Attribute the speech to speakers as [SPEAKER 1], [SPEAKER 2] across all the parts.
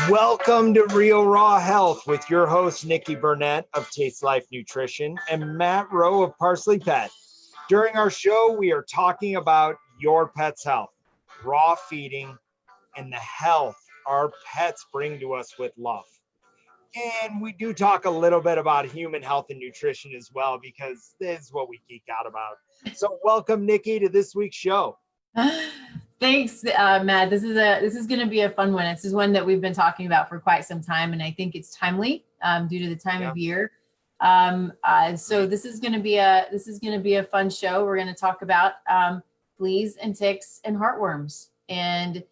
[SPEAKER 1] Welcome to Real Raw Health with your host, Nikki Burnett of Taste Life Nutrition and Matt Rowe of Parsley Pet. During our show, we are talking about your pet's health, raw feeding, and the health our pets bring to us with love. And we do talk a little bit about human health and nutrition as well, because this is what we geek out about. So welcome, Nikki, to this week's show.
[SPEAKER 2] Thanks, Matt. This is going to be a fun one. This is one that we've been talking about for quite some time, and I think it's timely due to the time of year. So this is going to be a fun show. We're going to talk about fleas and ticks and heartworms, and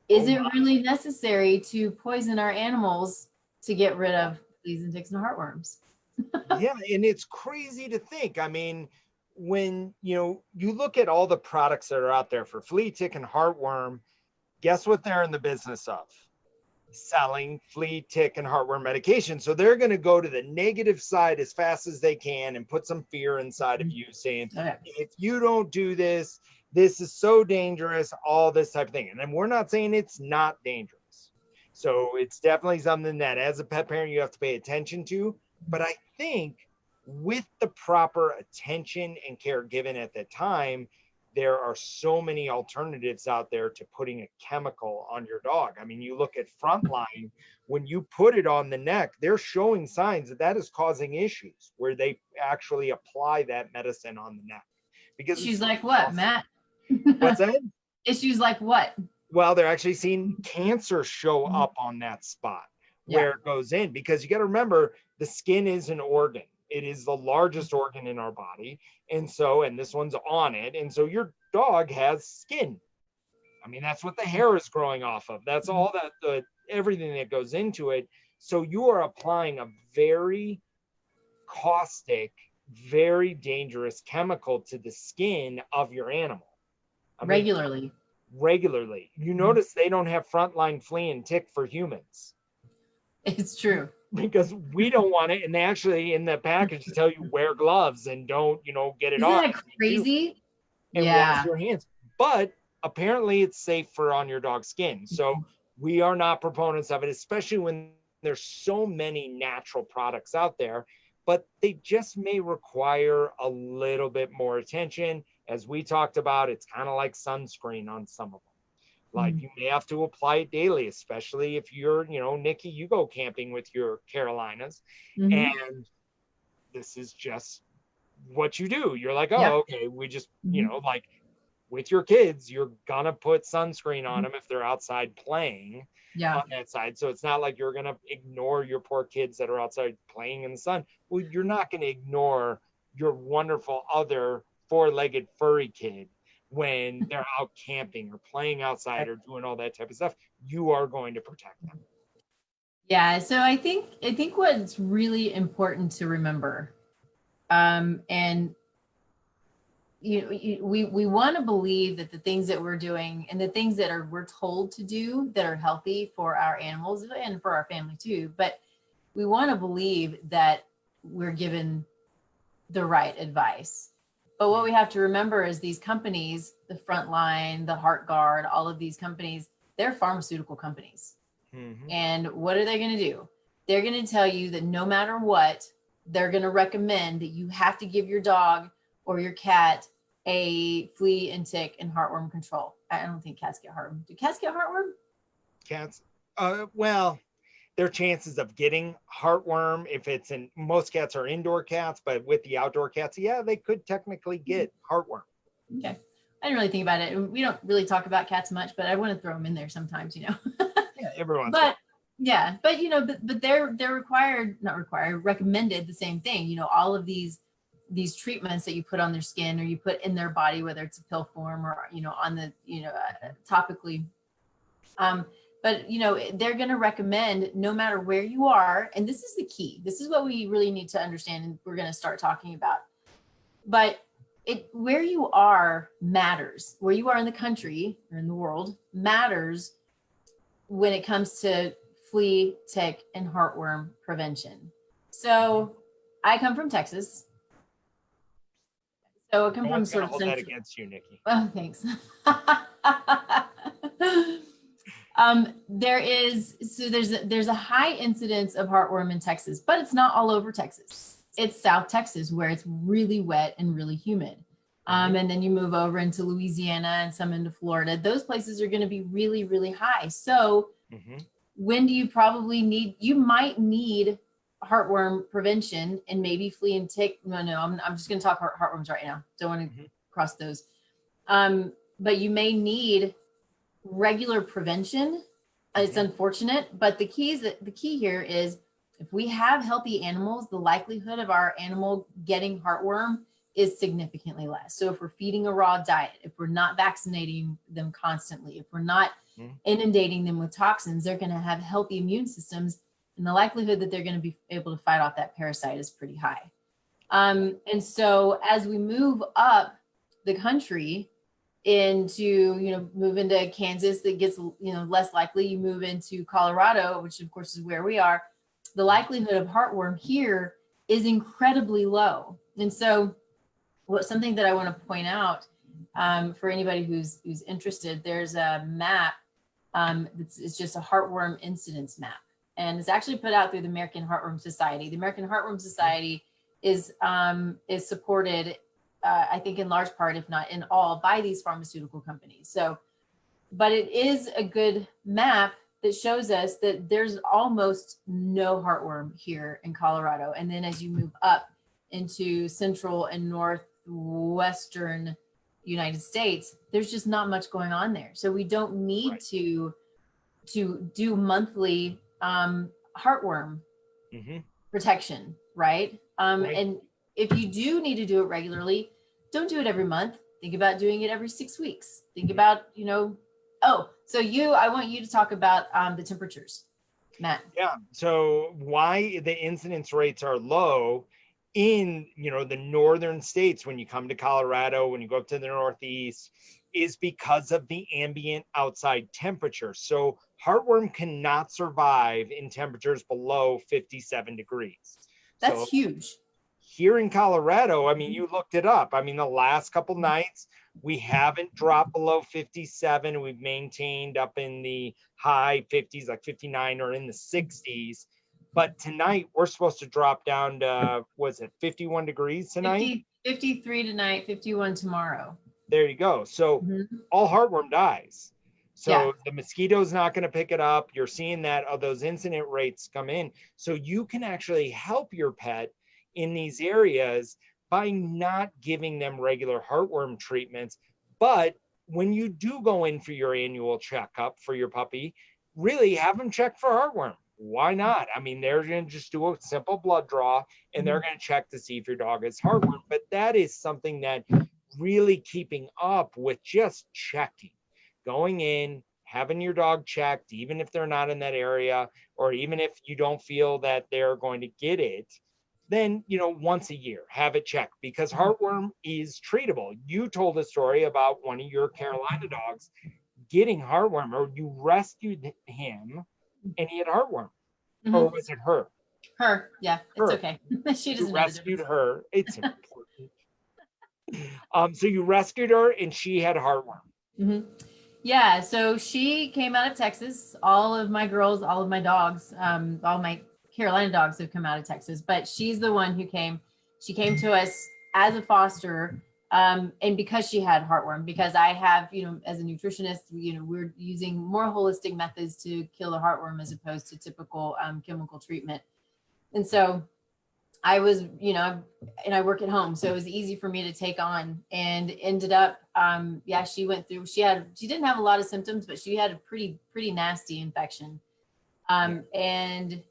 [SPEAKER 2] is it really necessary to poison our animals to get rid of fleas and ticks and heartworms?
[SPEAKER 1] Yeah, and it's crazy to think. I mean, when you look at all the products that are out there for flea, tick, and heartworm, guess what they're in the business of? Selling flea, tick, and heartworm medication. So they're going to go to the negative side as fast as they can and put some fear inside of you, saying, if you don't do this, this is so dangerous, all this type of thing. And then we're not saying it's not dangerous. So it's definitely something that as a pet parent, you have to pay attention to. But I think with the proper attention and care given at the time, there are so many alternatives out there to putting a chemical on your dog. I mean, you look at Frontline, when you put it on the neck, they're showing signs that is causing issues where they actually apply that medicine on the neck. Because
[SPEAKER 2] issues like what, Matt?
[SPEAKER 1] What's that?
[SPEAKER 2] Issues like what?
[SPEAKER 1] Well, they're actually seeing cancer show up on that spot where it goes in, because you got to remember, the skin is an organ. It is the largest organ in our body. And this one's on it. And so your dog has skin. I mean, that's what the hair is growing off of. That's all that, everything that goes into it. So you are applying a very caustic, very dangerous chemical to the skin of your animal.
[SPEAKER 2] Regularly.
[SPEAKER 1] You notice they don't have Frontline flea and tick for humans.
[SPEAKER 2] It's true.
[SPEAKER 1] Because we don't want it, and they actually in the package tell you wear gloves and don't get it off.
[SPEAKER 2] Isn't that crazy?
[SPEAKER 1] And wash your hands. But apparently it's safe for on your dog's skin. So we are not proponents of it, especially when there's so many natural products out there, but they just may require a little bit more attention. As we talked about, it's kind of like sunscreen on some of them. Like you may have to apply it daily, especially if you're, Nikki, you go camping with your Carolinas, and this is just what you do. You're like, okay, we just, like with your kids, you're gonna put sunscreen on them if they're outside playing on that side. So it's not like you're gonna ignore your poor kids that are outside playing in the sun. Well, you're not gonna ignore your wonderful other four-legged furry kid when they're out camping or playing outside or doing all that type of stuff. You are going to protect them.
[SPEAKER 2] Yeah. So I think what's really important to remember, and we want to believe that the things that we're doing and the things that we're told to do that are healthy for our animals and for our family too, but we want to believe that we're given the right advice. But what we have to remember is these companies, the Frontline, the HeartGuard, all of these companies, they're pharmaceutical companies. And what are they going to do? They're going to tell you that no matter what, they're going to recommend that you have to give your dog or your cat a flea and tick and heartworm control. I don't think cats get heartworm. Do cats get heartworm?
[SPEAKER 1] Cats, well, their chances of getting heartworm, if it's most cats are indoor cats, but with the outdoor cats, they could technically get heartworm.
[SPEAKER 2] Okay. I didn't really think about it. We don't really talk about cats much, but I want to throw them in there sometimes,
[SPEAKER 1] Yeah, everyone's.
[SPEAKER 2] But they're recommended the same thing. All of these treatments that you put on their skin or you put in their body, whether it's a pill form or on the topically. But they're going to recommend no matter where you are, and this is the key. This is what we really need to understand, and we're going to start talking about. But where you are matters. Where you are in the country or in the world matters when it comes to flea, tick, and heartworm prevention. So I come from Texas. So I come from
[SPEAKER 1] hold that against you, Nikki.
[SPEAKER 2] Oh, thanks. There's a high incidence of heartworm in Texas, but it's not all over Texas. It's South Texas where it's really wet and really humid. And then you move over into Louisiana and some into Florida. Those places are going to be really, really high. So when do you probably need, you might need heartworm prevention and maybe flea and tick. No, I'm just going to talk heartworms right now. Don't want to cross those. But you may need regular prevention. It's unfortunate, but the key here is if we have healthy animals, the likelihood of our animal getting heartworm is significantly less. So if we're feeding a raw diet, if we're not vaccinating them constantly, if we're not inundating them with toxins, they're going to have healthy immune systems, and the likelihood that they're going to be able to fight off that parasite is pretty high. And so as we move up the country into, move into Kansas, that gets, less likely. You move into Colorado, which of course is where we are. The likelihood of heartworm here is incredibly low. And so something that I want to point out for anybody who's interested, there's a map. It's just a heartworm incidence map, and it's actually put out through the American Heartworm Society. The American Heartworm Society is supported, I think, in large part, if not in all, by these pharmaceutical companies. So, but it is a good map that shows us that there's almost no heartworm here in Colorado. And then as you move up into central and northwestern United States, there's just not much going on there. So we don't need to do monthly heartworm protection, right? And if you do need to do it regularly, don't do it every month. Think about doing it every 6 weeks. Think about, I want you to talk about the temperatures, Matt.
[SPEAKER 1] Yeah. So why the incidence rates are low in, the northern states, when you come to Colorado, when you go up to the Northeast, is because of the ambient outside temperature. So heartworm cannot survive in temperatures below 57 degrees.
[SPEAKER 2] That's huge.
[SPEAKER 1] Here in Colorado, I mean, you looked it up. I mean, the last couple nights, we haven't dropped below 57. We've maintained up in the high 50s, like 59 or in the 60s. But tonight, we're supposed to drop down to, was it 51 degrees tonight?
[SPEAKER 2] 53 tonight, 51 tomorrow.
[SPEAKER 1] There you go. So all heartworm dies. So the mosquito's not going to pick it up. You're seeing that those incident rates come in. So you can actually help your pet in these areas by not giving them regular heartworm treatments. But when you do go in for your annual checkup for your puppy, really have them check for heartworm. Why not? I mean, they're going to just do a simple blood draw and they're going to check to see if your dog has heartworm. But that is something that really keeping up with just checking, going in, having your dog checked, even if they're not in that area, or even if you don't feel that they're going to get it, then, once a year, have it checked, because heartworm is treatable. You told a story about one of your Carolina dogs getting heartworm, or you rescued him and he had heartworm. Or was it her?
[SPEAKER 2] Her, yeah, it's okay. She doesn't know.
[SPEAKER 1] Rescued her. It's important. So you rescued her and she had heartworm.
[SPEAKER 2] Yeah, so she came out of Texas. All of my girls, all of my dogs, all my Carolina dogs have come out of Texas, but she's the one who came. She came to us as a foster, and because she had heartworm, because I have, as a nutritionist, we're using more holistic methods to kill the heartworm as opposed to typical chemical treatment. And so I was, and I work at home, so it was easy for me to take on, and ended up, she went through, she didn't have a lot of symptoms, but she had a pretty nasty infection. And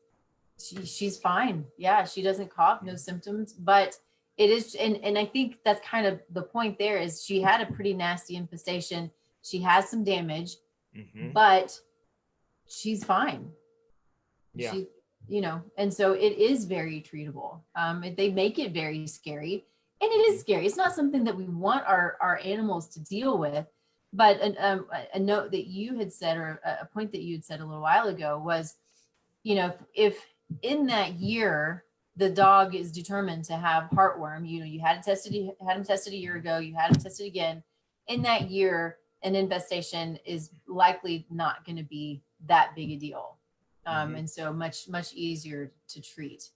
[SPEAKER 2] she's fine. Yeah. She doesn't cough, no symptoms, but it is. And I think that's kind of the point there is she had a pretty nasty infestation. She has some damage, but she's fine.
[SPEAKER 1] Yeah.
[SPEAKER 2] And so it is very treatable. They make it very scary, and it is scary. It's not something that we want our animals to deal with, but a note that you had said, or a point that you had said a little while ago was, if in that year the dog is determined to have heartworm, you had him tested a year ago, you had him tested again. In that year, an infestation is likely not going to be that big a deal. And so much easier to treat.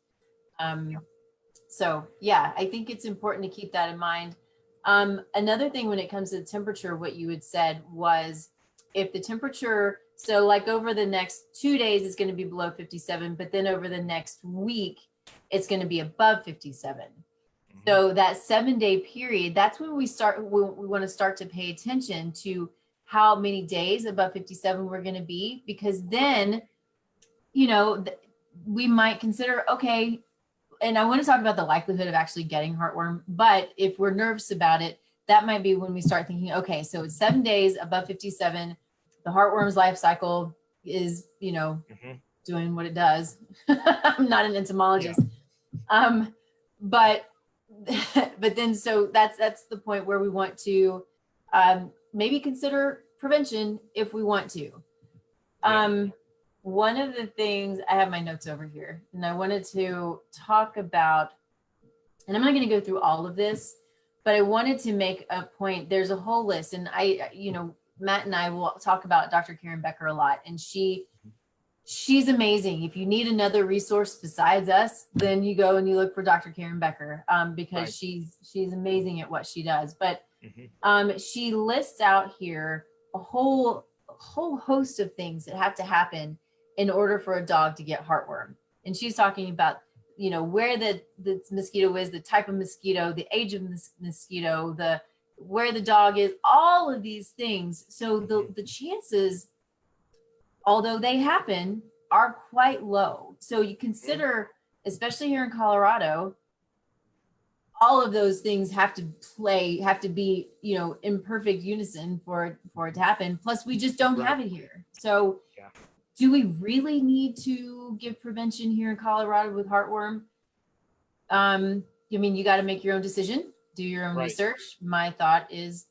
[SPEAKER 2] So yeah, I think it's important to keep that in mind. Another thing when it comes to the temperature, what you had said was if the temperature, so like over the next 2 days, it's going to be below 57, but then over the next week, it's going to be above 57. So that 7-day period, that's when we want to start to pay attention to how many days above 57 we're going to be, because then, you know, we might consider, okay, and I want to talk about the likelihood of actually getting heartworm, but if we're nervous about it, that might be when we start thinking, okay, so it's 7 days above 57, the heartworm's life cycle is, you know, doing what it does. I'm not an entomologist. But then, so that's the point where we want to maybe consider prevention if we want to. One of the things, I have my notes over here, and I wanted to talk about, and I'm not going to go through all of this, but I wanted to make a point. There's a whole list, and Matt and I will talk about Dr. Karen Becker a lot, and she's amazing. If you need another resource besides us, then you go and you look for Dr. Karen Becker, because she's amazing at what she does. But she lists out here a whole host of things that have to happen in order for a dog to get heartworm. And she's talking about, you know, where the mosquito is, the type of mosquito, the age of the mosquito, where the dog is, all of these things. So the chances, although they happen, are quite low. So you consider, especially here in Colorado, all of those things have to be, you know, in perfect unison for it to happen. Plus, we just don't have it here. So do we really need to give prevention here in Colorado with heartworm? I mean, you got to make your own decision, do your own research. My thought is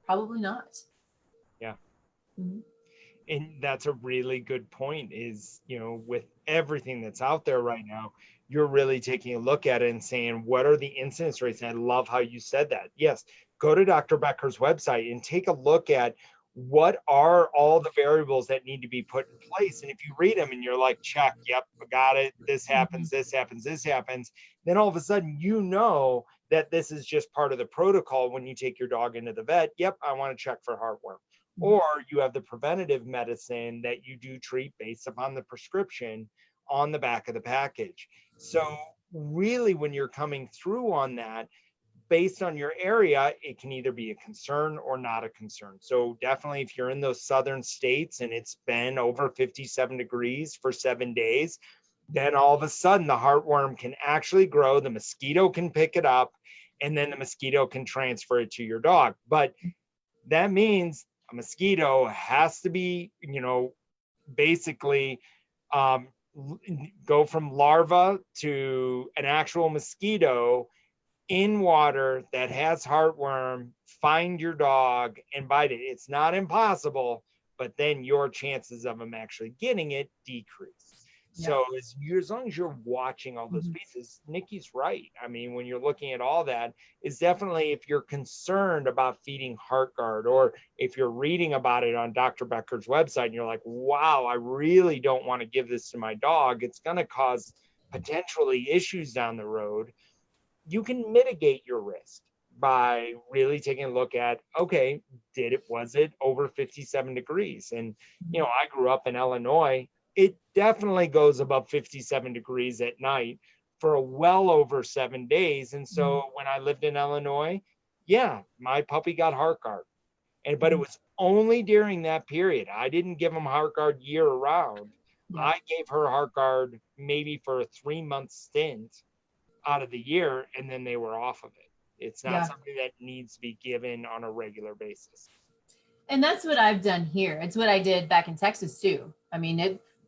[SPEAKER 2] probably not.
[SPEAKER 1] Yeah. And that's a really good point is, you know, with everything that's out there right now, you're really taking a look at it and saying, what are the incidence rates? And I love how you said that. Yes, go to Dr. Becker's website and take a look at what are all the variables that need to be put in place. And if you read them and you're like, check, yep, I got it. This happens, this happens, this happens. Then all of a sudden, you know that this is just part of the protocol when you take your dog into the vet. Yep, I want to check for heartworm. Or you have the preventative medicine that you do treat based upon the prescription on the back of the package. So really, when you're coming through on that, based on your area, it can either be a concern or not a concern. So definitely if you're in those southern states and it's been over 57 degrees for 7 days, then all of a sudden the heartworm can actually grow, the mosquito can pick it up, and then the mosquito can transfer it to your dog. But that means a mosquito has to be, you know, basically go from larva to an actual mosquito in water that has heartworm, find your dog and bite it. It's not impossible, but then your chances of them actually getting it decrease. So as long as you're watching all those pieces, Nikki's right. I mean, when you're looking at all that, is definitely if you're concerned about feeding HeartGuard, or if you're reading about it on Dr. Becker's website and you're like, wow, I really don't want to give this to my dog, it's going to cause potentially issues down the road. You can mitigate your risk by really taking a look at, okay, was it over 57 degrees? And, you know, I grew up in Illinois. It definitely goes above 57 degrees at night for well over 7 days. And so when I lived in Illinois, yeah, my puppy got HeartGuard. But it was only during that period. I didn't give him HeartGuard year round. I gave her HeartGuard maybe for a 3-month stint out of the year, and then they were off of it. It's not something that needs to be given on a regular basis.
[SPEAKER 2] And that's what I've done here. It's what I did back in Texas too. I mean,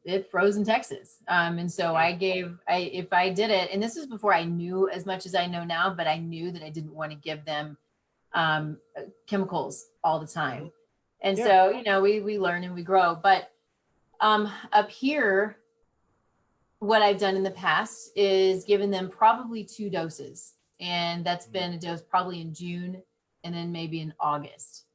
[SPEAKER 2] it froze in Texas. And so if I did it, and this is before I knew as much as I know now, but I knew that I didn't want to give them chemicals all the time. And so, you know, we learn and we grow. But up here, what I've done in the past is given them probably 2 doses. And that's been a dose probably in June and then maybe in August.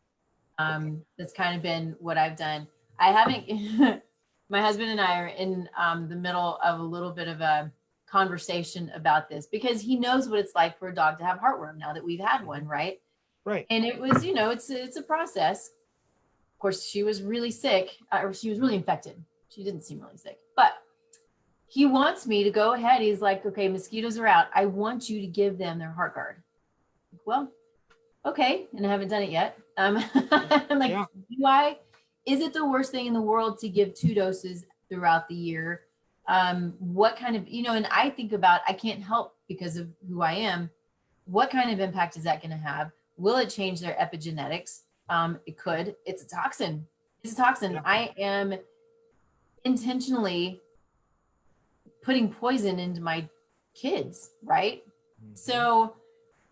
[SPEAKER 2] That's kind of been what I've done. I haven't, my husband and I are in the middle of a little bit of a conversation about this because he knows what it's like for a dog to have heartworm now that we've had one, right?
[SPEAKER 1] Right.
[SPEAKER 2] And it was, it's a process. Of course, she was really sick, or she was really infected. She didn't seem really sick, but he wants me to go ahead. He's like, okay, mosquitoes are out. I want you to give them their heart guard. Well, okay. And I haven't done it yet. I'm like,
[SPEAKER 1] Yeah.
[SPEAKER 2] do I? Is it the worst thing in the world to give 2 doses throughout the year? What kind of, and I think about, I can't help because of who I am. What kind of impact is that going to have? Will it change their epigenetics? It could. It's a toxin. It's a toxin.
[SPEAKER 1] Yeah.
[SPEAKER 2] I am intentionally putting poison into my kids, right? So,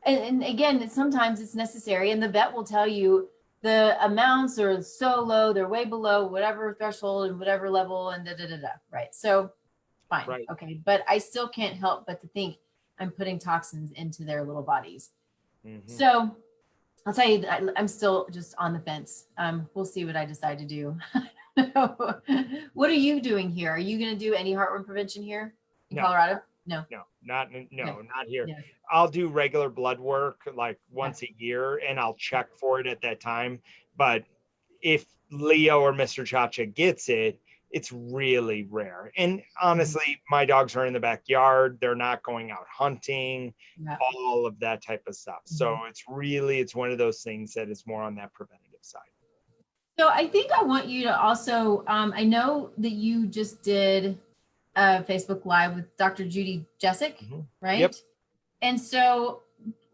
[SPEAKER 2] and again, sometimes it's necessary, and the vet will tell you the amounts are so low, they're way below whatever threshold and whatever level, and right? So, fine,
[SPEAKER 1] Right.
[SPEAKER 2] okay, but I still can't help but to think I'm putting toxins into their little bodies. So, I'll tell you that I'm still just on the fence. We'll see what I decide to do. What are you doing here? Are you going to do any heartworm prevention here in Colorado? No,
[SPEAKER 1] not here.
[SPEAKER 2] Yeah.
[SPEAKER 1] I'll do regular blood work like once a year, and I'll check for it at that time. But if Leo or Mr. Chacha gets it, it's really rare. And honestly, my dogs are in the backyard. They're not going out hunting, all of that type of stuff. So it's one of those things that is more on that preventative side.
[SPEAKER 2] So I think I want you to also, I know that you just did a Facebook Live with Dr. Judy Jessic, right?
[SPEAKER 1] Yep.
[SPEAKER 2] And so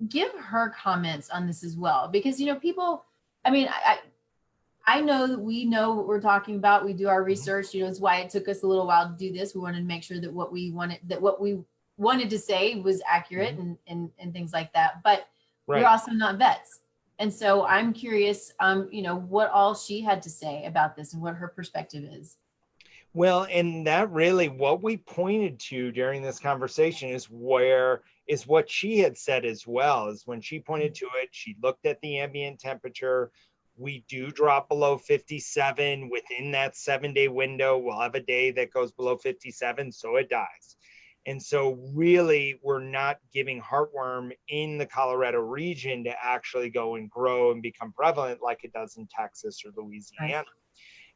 [SPEAKER 2] give her comments on this as well, because, people, I mean, I know that we know what we're talking about. We do our research, it's why it took us a little while to do this. We wanted to make sure that what we wanted to say was accurate and things like that. But we're also not vets. And so I'm curious, what all she had to say about this and what her perspective is.
[SPEAKER 1] Well, and that really what we pointed to during this conversation is what she had said as well, is when she pointed to it, she looked at the ambient temperature. We do drop below 57 within that 7-day window. We'll have a day that goes below 57, so it dies. And so really, we're not giving heartworm in the Colorado region to actually go and grow and become prevalent like it does in Texas or Louisiana. Right.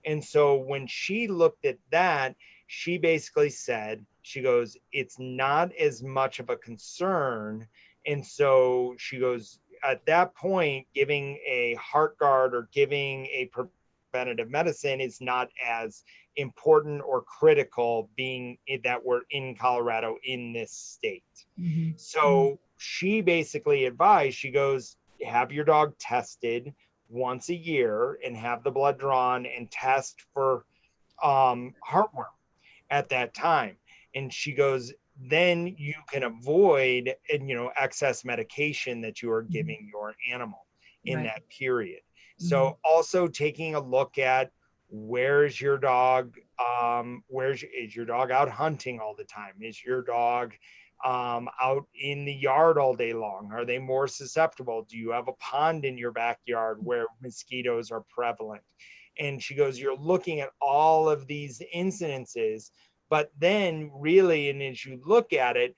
[SPEAKER 1] And so when she looked at that, she basically said, she goes, it's not as much of a concern. And so she goes, at that point, giving a heart guard or giving a preventative medicine is not as important or critical, being that we're in Colorado in this state. So she basically advised, she goes, have your dog tested once a year and have the blood drawn and test for heartworm at that time. And she goes, then you can avoid excess medication that you are giving your animal in that period. So also taking a look at, where's your dog? Is your dog out hunting all the time? Is your dog out in the yard all day long? Are they more susceptible? Do you have a pond in your backyard where mosquitoes are prevalent? And she goes, you're looking at all of these incidences, but then really, and as you look at it,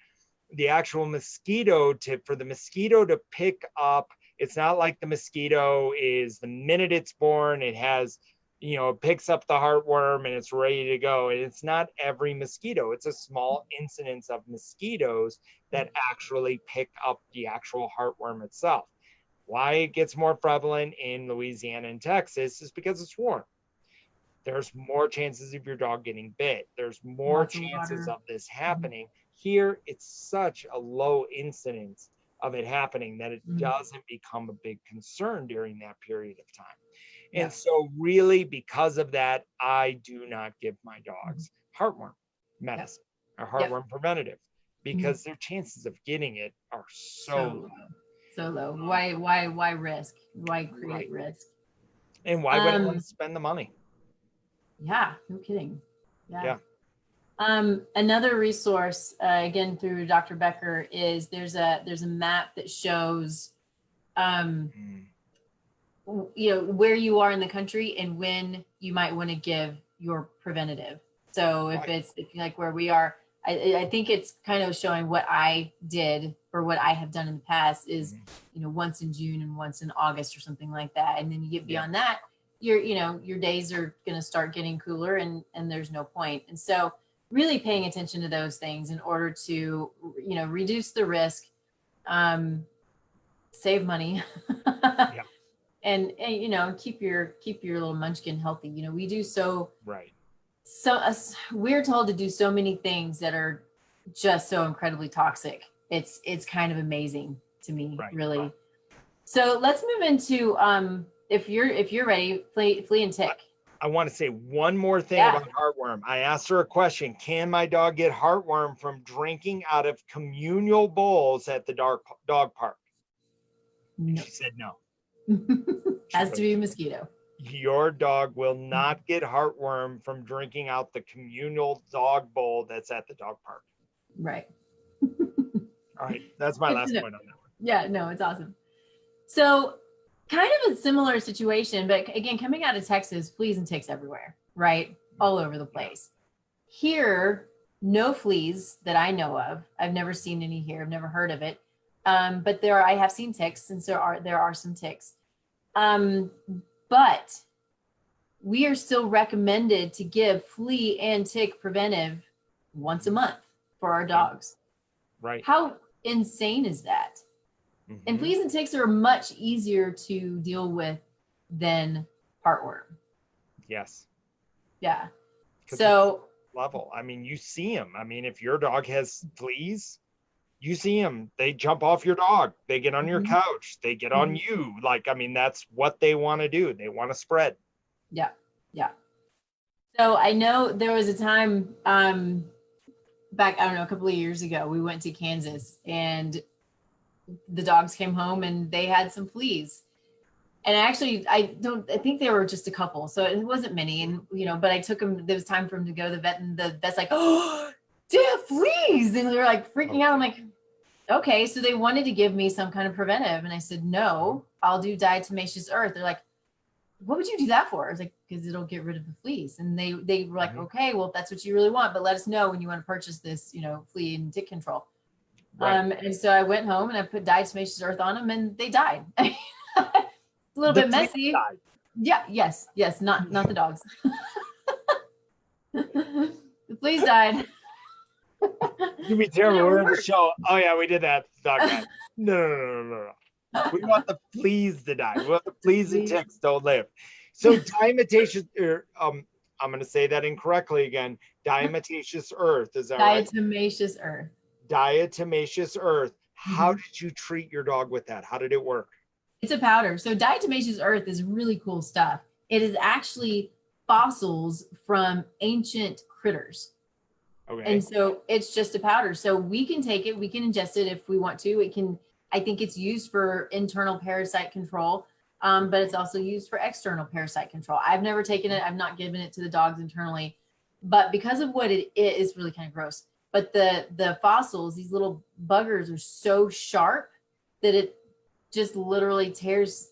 [SPEAKER 1] the actual mosquito for the mosquito to pick up, it's not like the mosquito is the minute it's born, it has, it picks up the heartworm and it's ready to go. And it's not every mosquito. It's a small incidence of mosquitoes that actually pick up the actual heartworm itself. Why it gets more prevalent in Louisiana and Texas is because it's warm. There's more chances of your dog getting bit. There's more chances of this happening. Here, it's such a low incidence of it happening that it doesn't become a big concern during that period of time. And so really, because of that, I do not give my dogs heartworm medicine or heartworm preventative, because their chances of getting it are so
[SPEAKER 2] low. Why risk? Why create risk?
[SPEAKER 1] And why would I want to spend the money?
[SPEAKER 2] Yeah, no kidding. Yeah. Another resource, again through Dr. Becker, is there's a map that shows where you are in the country and when you might want to give your preventative. So if like where we are, I think it's kind of showing what I did or what I have done in the past is, once in June and once in August or something like that. And then you get beyond that, your days are going to start getting cooler and there's no point. And so really paying attention to those things in order to, reduce the risk, save money.
[SPEAKER 1] Yeah.
[SPEAKER 2] And keep your little munchkin healthy. We do
[SPEAKER 1] Right.
[SPEAKER 2] We're told to do so many things that are just so incredibly toxic. It's kind of amazing to me, really. Right. So let's move into if you're ready, flea and tick.
[SPEAKER 1] I want to say one more thing about heartworm. I asked her a question. Can my dog get heartworm from drinking out of communal bowls at the dog park? No. She said no.
[SPEAKER 2] Has to be a mosquito.
[SPEAKER 1] Your dog will not get heartworm from drinking out the communal dog bowl that's at the dog park.
[SPEAKER 2] Right.
[SPEAKER 1] All right. That's my last point on that one.
[SPEAKER 2] Yeah, no, it's awesome. So kind of a similar situation, but again, coming out of Texas, fleas and ticks everywhere, right? All over the place. Here, no fleas that I know of. I've never seen any here. I've never heard of it. But I have seen ticks, and there are some ticks. But we are still recommended to give flea and tick preventive once a month for our dogs.
[SPEAKER 1] Right.
[SPEAKER 2] How insane is that? Mm-hmm. And fleas and ticks are much easier to deal with than heartworm.
[SPEAKER 1] Yes.
[SPEAKER 2] Yeah. So
[SPEAKER 1] level. I mean, you see them. I mean, if your dog has fleas, you see them. They jump off your dog. They get on your couch. They get on you. Like, I mean, that's what they want to do. They want to spread.
[SPEAKER 2] Yeah. Yeah. So I know there was a time back, I don't know, a couple of years ago, we went to Kansas and the dogs came home and they had some fleas. And actually, I think they were just a couple. So it wasn't many. And, but I took them, there was time for them to go to the vet and the vet's like, oh, they have fleas. And they're like freaking out. I'm like, okay. So they wanted to give me some kind of preventive. And I said, no, I'll do diatomaceous earth. They're like, what would you do that for? I was like, because it'll get rid of the fleas. And they were like, okay, well, if that's what you really want, but let us know when you want to purchase this, flea and tick control. Right. And so I went home and I put diatomaceous earth on them and they died. A little bit messy. Died. Yeah. Yes. Not the dogs. The fleas died.
[SPEAKER 1] You'd be terrible. We're in the show. Oh yeah, we did that. Dog died. No. We want the fleas to die. We want the fleas and ticks to live. So diatomaceous, I'm going to say that incorrectly again. Diatomaceous earth. Is that right?
[SPEAKER 2] Diatomaceous earth.
[SPEAKER 1] Diatomaceous earth. How did you treat your dog with that? How did it work?
[SPEAKER 2] It's a powder. So diatomaceous earth is really cool stuff. It is actually fossils from ancient critters. Okay. And so it's just a powder. So we can take it, we can ingest it if we want to. I think it's used for internal parasite control, but it's also used for external parasite control. I've never taken it. I've not given it to the dogs internally, but because of what it is, really kind of gross. But the fossils, these little buggers are so sharp that it just literally tears,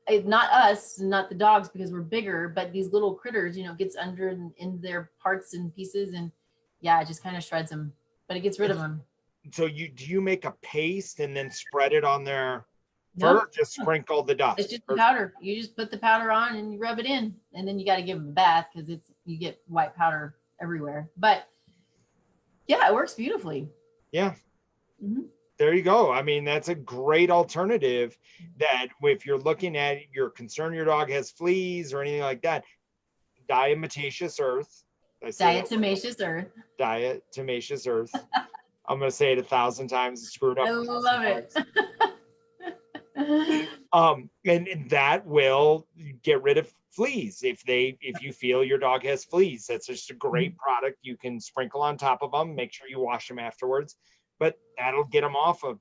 [SPEAKER 2] not us, not the dogs because we're bigger, but these little critters, gets under in their parts and pieces. And yeah, it just kind of shreds them, but it gets rid of them.
[SPEAKER 1] So do you make a paste and then spread it on their fur? Or just sprinkle the dust?
[SPEAKER 2] It's just powder. You just put the powder on and you rub it in, and then you got to give them a bath because you get white powder everywhere. But yeah, it works beautifully.
[SPEAKER 1] Yeah. Mm-hmm. There you go. I mean, that's a great alternative that if you're looking at, you're concerned your dog has fleas or anything like that, diatomaceous earth.
[SPEAKER 2] Diatomaceous earth.
[SPEAKER 1] Diatomaceous earth. I'm going to say it 1,000 times and screw it up.
[SPEAKER 2] I love it.
[SPEAKER 1] And that will get rid of fleas if you feel your dog has fleas. That's just a great product. You can sprinkle on top of them. Make sure you wash them afterwards, but that'll get them off of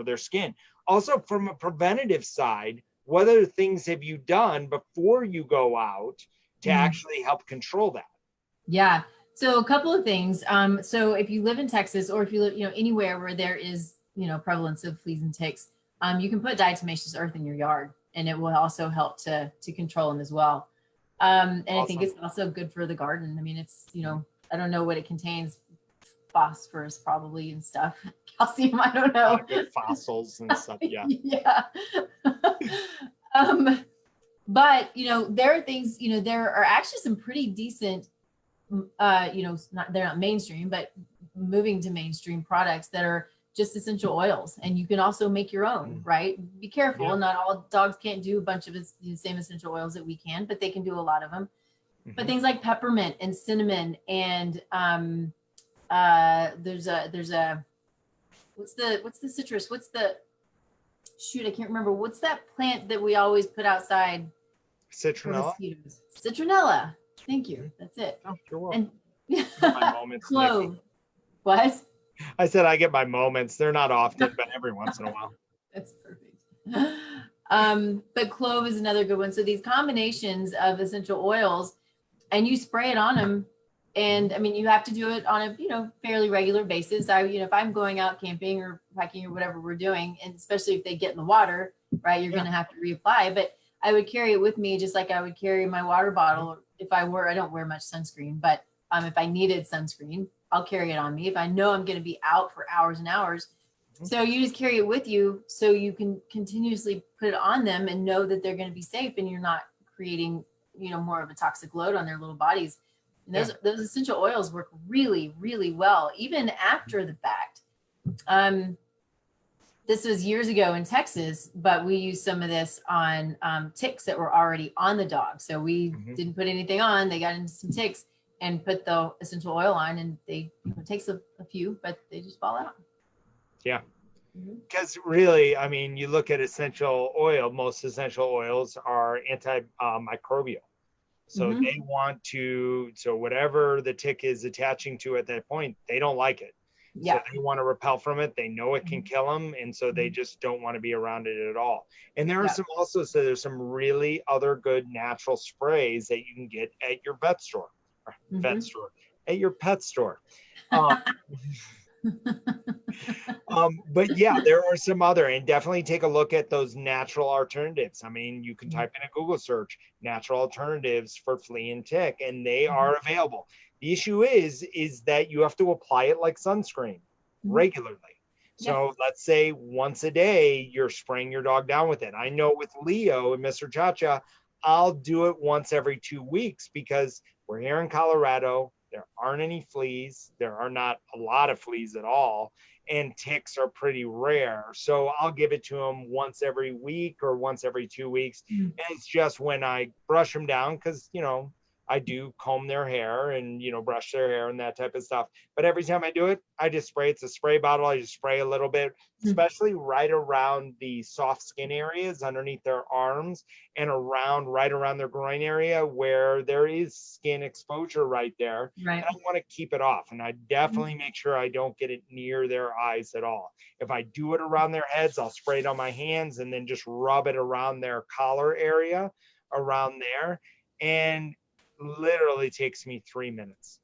[SPEAKER 1] their skin. Also, from a preventative side, what other things have you done before you go out to actually help control that?
[SPEAKER 2] Yeah. So a couple of things. So if you live in Texas or if you live, anywhere where there is, prevalence of fleas and ticks, you can put diatomaceous earth in your yard. and it will also help to control them as well. And I think it's also good for the garden. I mean, it's, you know, I don't know what it contains, phosphorus probably and stuff, calcium, I don't know.
[SPEAKER 1] Good fossils and stuff. Yeah.
[SPEAKER 2] Yeah. But you know, there are things, you know, there are actually some pretty decent, you know, they're not mainstream, but moving to mainstream products that are just essential oils, and you can also make your own, right? Be careful.
[SPEAKER 1] Yeah.
[SPEAKER 2] Not all dogs can't do a bunch of the same essential oils that we can, but they can do a lot of them. But things like peppermint and cinnamon and there's a what's the citrus? I can't remember. What's that plant that we always put outside?
[SPEAKER 1] Citronella.
[SPEAKER 2] Citronella. Thank you. That's it.
[SPEAKER 1] Oh, you're welcome.
[SPEAKER 2] And
[SPEAKER 1] My moments,
[SPEAKER 2] clove.
[SPEAKER 1] Nikki.
[SPEAKER 2] What?
[SPEAKER 1] I said I get my moments. They're not often, but every once in a while.
[SPEAKER 2] That's perfect. But clove is another good one. So these combinations of essential oils, and you spray it on them. And I mean, you have to do it on a, you know, fairly regular basis. You know, if I'm going out camping or hiking or whatever we're doing, and especially if they get in the water, right, you're going to have to reapply. But I would carry it with me just like I would carry my water bottle. I don't wear much sunscreen, but if I needed sunscreen, I'll carry it on me if I know I'm going to be out for hours and hours. So you just carry it with you so you can continuously put it on them and know that they're going to be safe, and you're not creating, you know, more of a toxic load on their little bodies. And those essential oils work really, really well, even after the fact. This was years ago in Texas, but we used some of this on ticks that were already on the dog. So we didn't put anything on. They got into some ticks and put the essential oil on, and they, you know, it takes a few, but they just fall out.
[SPEAKER 1] Yeah. Because really, I mean, you look at essential oil, most essential oils are antimicrobial. So they want to, so whatever the tick is attaching to at that point, they don't like it. Yeah. So they want to repel from it. They know it can kill them. And so they just don't want to be around it at all. And there are there's some really other good natural sprays that you can get at your vet store, at your pet store. But yeah, there are some other, and definitely take a look at those natural alternatives. I mean, you can type in a Google search, natural alternatives for flea and tick, and they are available. The issue is that you have to apply it like sunscreen regularly. So let's say once a day, you're spraying your dog down with it. I know with Leo and Mr. Cha-Cha, I'll do it once every 2 weeks because we're here in Colorado. There aren't any fleas. There are not a lot of fleas at all. And ticks are pretty rare. So I'll give it to them once every week or once every 2 weeks. And it's just when I brush them down, because, you know, I do comb their hair and, you know, brush their hair and that type of stuff. But every time I do it, I just spray. It's a spray bottle. I just spray a little bit, especially right around the soft skin areas underneath their arms and right around their groin area where there is skin exposure right there. Right. And I want to keep it off. And I definitely make sure I don't get it near their eyes at all. If I do it around their heads, I'll spray it on my hands and then just rub it around their collar area around there. And literally takes me 3 minutes.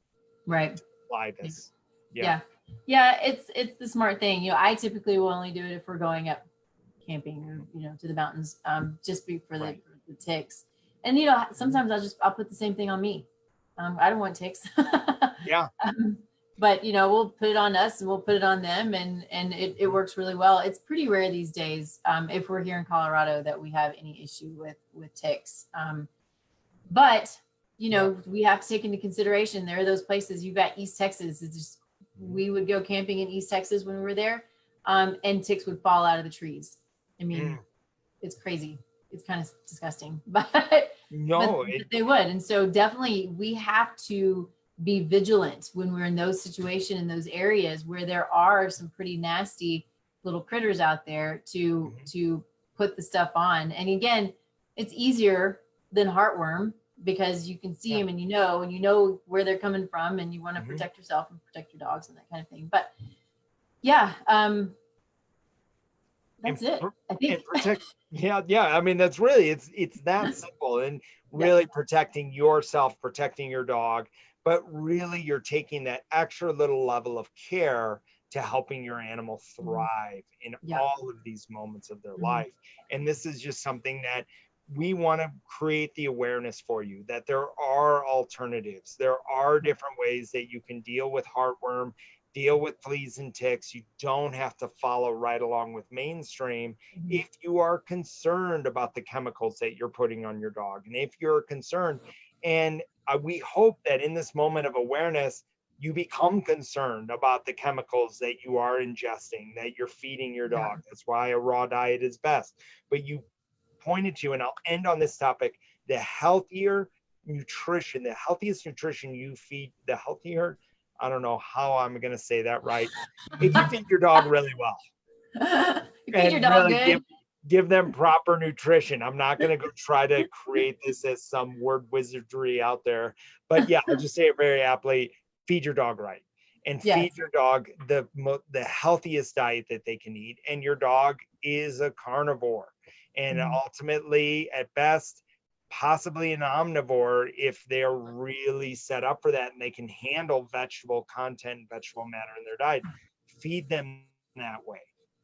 [SPEAKER 2] Right.
[SPEAKER 1] Apply this.
[SPEAKER 2] Yeah. It's the smart thing. You know, I typically will only do it if we're going up camping or, you know, to the mountains, just for the ticks. And, you know, sometimes I'll put the same thing on me. I don't want ticks. But, you know, we'll put it on us and we'll put it on them, and it works really well. It's pretty rare these days, if we're here in Colorado, that we have any issue with ticks. But you know, we have to take into consideration there are those places. You've got East Texas. It's just, we would go camping in East Texas when we were there, and ticks would fall out of the trees. I mean, it's crazy. It's kind of disgusting, but they would. And so definitely we have to be vigilant when we're in those situations, in those areas where there are some pretty nasty little critters out there to put the stuff on. And again, it's easier than heartworm, because you can see them and you know where they're coming from, and you want to protect yourself and protect your dogs and that kind of thing. But that's it. I think.
[SPEAKER 1] I mean, that's really, it's that simple, and really protecting yourself, protecting your dog, but really you're taking that extra little level of care to helping your animal thrive in
[SPEAKER 2] Yeah.
[SPEAKER 1] all of these moments of their
[SPEAKER 2] Mhm.
[SPEAKER 1] life. And this is just something that we want to create the awareness for you, that there are alternatives. There are different ways that you can deal with heartworm, deal with fleas and ticks. You don't have to follow right along with mainstream
[SPEAKER 2] Mhm.
[SPEAKER 1] if you are concerned about the chemicals that you're putting on your dog. And if you're concerned, and we hope that in this moment of awareness, you become concerned about the chemicals that you are ingesting, that you're feeding your
[SPEAKER 2] Yeah.
[SPEAKER 1] dog. That's why a raw diet is best. But you pointed to, and I'll end on this topic, the healthier nutrition, the healthiest nutrition you feed, the healthier, I don't know how I'm going to say that right. If you feed your dog really well
[SPEAKER 2] You feed your
[SPEAKER 1] and
[SPEAKER 2] dog
[SPEAKER 1] really
[SPEAKER 2] good.
[SPEAKER 1] give them proper nutrition. I'm not going to go try to create this as some word wizardry out there, but yeah, I'll just say it very aptly. Feed your dog right, and feed
[SPEAKER 2] Yes.
[SPEAKER 1] your dog the healthiest diet that they can eat. And your dog is a carnivore, and
[SPEAKER 2] Mhm.
[SPEAKER 1] ultimately, at best, possibly an omnivore if they're really set up for that and they can handle vegetable content, vegetable matter in their diet. Feed them that way.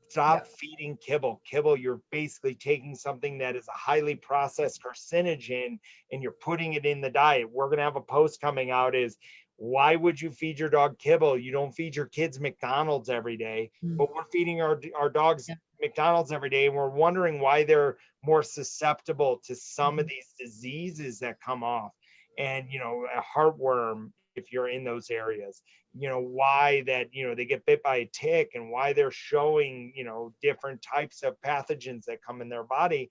[SPEAKER 1] Stop
[SPEAKER 2] Yeah.
[SPEAKER 1] feeding kibble. Kibble, you're basically taking something that is a highly processed carcinogen and you're putting it in the diet. We're going to have a post coming out is, why would you feed your dog kibble? You don't feed your kids McDonald's every day,
[SPEAKER 2] Mhm.
[SPEAKER 1] but we're feeding our dogs
[SPEAKER 2] Yeah.
[SPEAKER 1] McDonald's every day, and we're wondering why they're more susceptible to some of
[SPEAKER 2] Mhm.
[SPEAKER 1] these diseases that come off. And, a heartworm, if you're in those areas, why that, they get bit by a tick and why they're showing, different types of pathogens that come in their body.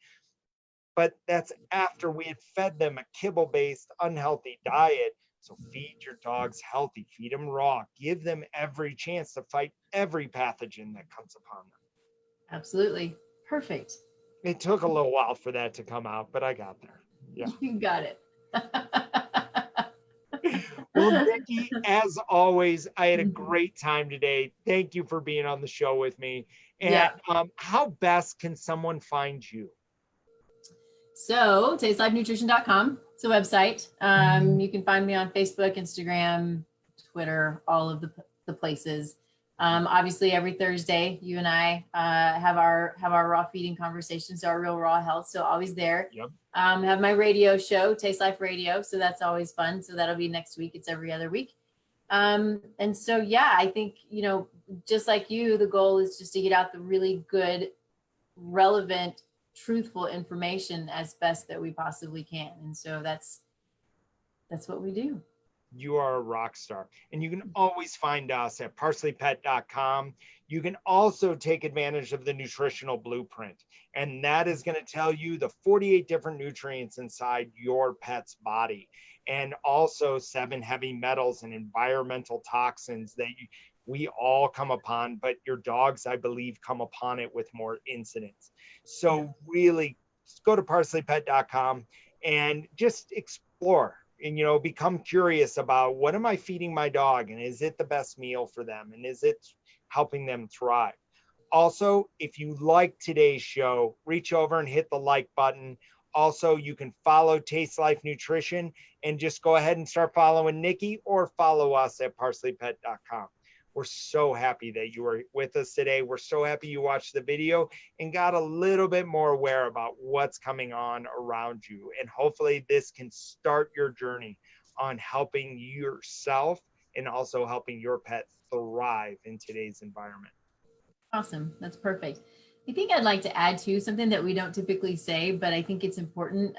[SPEAKER 1] But that's after we had fed them a kibble based unhealthy diet. So feed your dogs healthy, feed them raw, give them every chance to fight every pathogen that comes upon them.
[SPEAKER 2] Absolutely. Perfect.
[SPEAKER 1] It took a little while for that to come out, but I got there. Yeah.
[SPEAKER 2] You got it.
[SPEAKER 1] Well, Nikki, as always, I had a
[SPEAKER 2] Mhm.
[SPEAKER 1] great time today. Thank you for being on the show with me. And
[SPEAKER 2] Yeah.
[SPEAKER 1] how best can someone find you?
[SPEAKER 2] So tastelifenutrition.com. It's a website. You can find me on Facebook, Instagram, Twitter, all of the places. Obviously, every Thursday, you and I have our raw feeding conversations, our real raw health. So always there.
[SPEAKER 1] Yep.
[SPEAKER 2] Have my radio show, Taste Life Radio. So that's always fun. So that'll be next week. It's every other week. And so yeah, I think just like you, the goal is just to get out the really good, relevant, truthful information as best that we possibly can. And so that's what we do.
[SPEAKER 1] You are a rock star. And you can always find us at parsleypet.com. You can also take advantage of the nutritional blueprint, and that is going to tell you the 48 different nutrients inside your pet's body, and also 7 heavy metals and environmental toxins that we all come upon, but your dogs, I believe, come upon it with more incidents.
[SPEAKER 2] Yeah.
[SPEAKER 1] So, really, go to parsleypet.com and just explore and become curious about, what am I feeding my dog, and is it the best meal for them, and is it helping them thrive. Also, if you like today's show, reach over and hit the like button. Also, you can follow Taste Life Nutrition and just go ahead and start following Nikki, or follow us at parsleypet.com. We're so happy that you were with us today. We're so happy you watched the video and got a little bit more aware about what's coming on around you. And hopefully this can start your journey on helping yourself and also helping your pet thrive in today's environment.
[SPEAKER 2] Awesome. That's perfect. I think I'd like to add to something that we don't typically say, but I think it's important.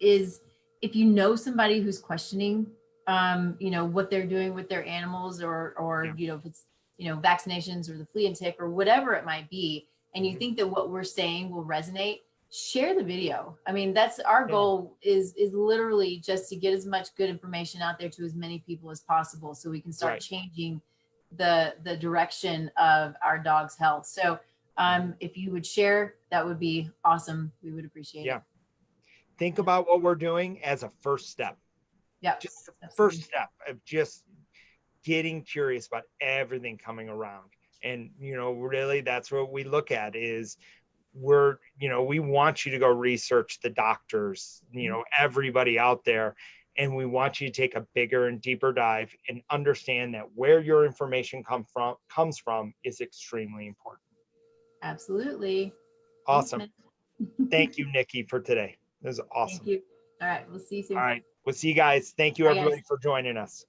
[SPEAKER 2] Is if you know somebody who's questioning, what they're doing with their animals, or
[SPEAKER 1] Yeah.
[SPEAKER 2] if it's vaccinations or the flea and tick or whatever it might be, and you
[SPEAKER 1] Mhm.
[SPEAKER 2] think that what we're saying will resonate, share the video. I mean, that's our
[SPEAKER 1] Yeah.
[SPEAKER 2] goal, is literally just to get as much good information out there to as many people as possible, so we can start
[SPEAKER 1] Right.
[SPEAKER 2] changing the direction of our dog's health. So if you would share, that would be awesome. We would appreciate
[SPEAKER 1] Yeah.
[SPEAKER 2] it.
[SPEAKER 1] Think about what we're doing as a first step.
[SPEAKER 2] Yeah,
[SPEAKER 1] Just the first
[SPEAKER 2] absolutely.
[SPEAKER 1] step of just getting curious about everything coming around. And really, that's what we look at is, we want you to go research the doctors, everybody out there. And we want you to take a bigger and deeper dive and understand that where your information comes from is extremely important.
[SPEAKER 2] Absolutely.
[SPEAKER 1] Awesome.
[SPEAKER 2] Thanks,
[SPEAKER 1] Thank you, Nikki, for today. This is
[SPEAKER 2] Thank
[SPEAKER 1] awesome.
[SPEAKER 2] you. All right. We'll see you soon.
[SPEAKER 1] All right. We'll see you guys. Thank you,
[SPEAKER 2] Bye, guys.
[SPEAKER 1] everybody, for joining us.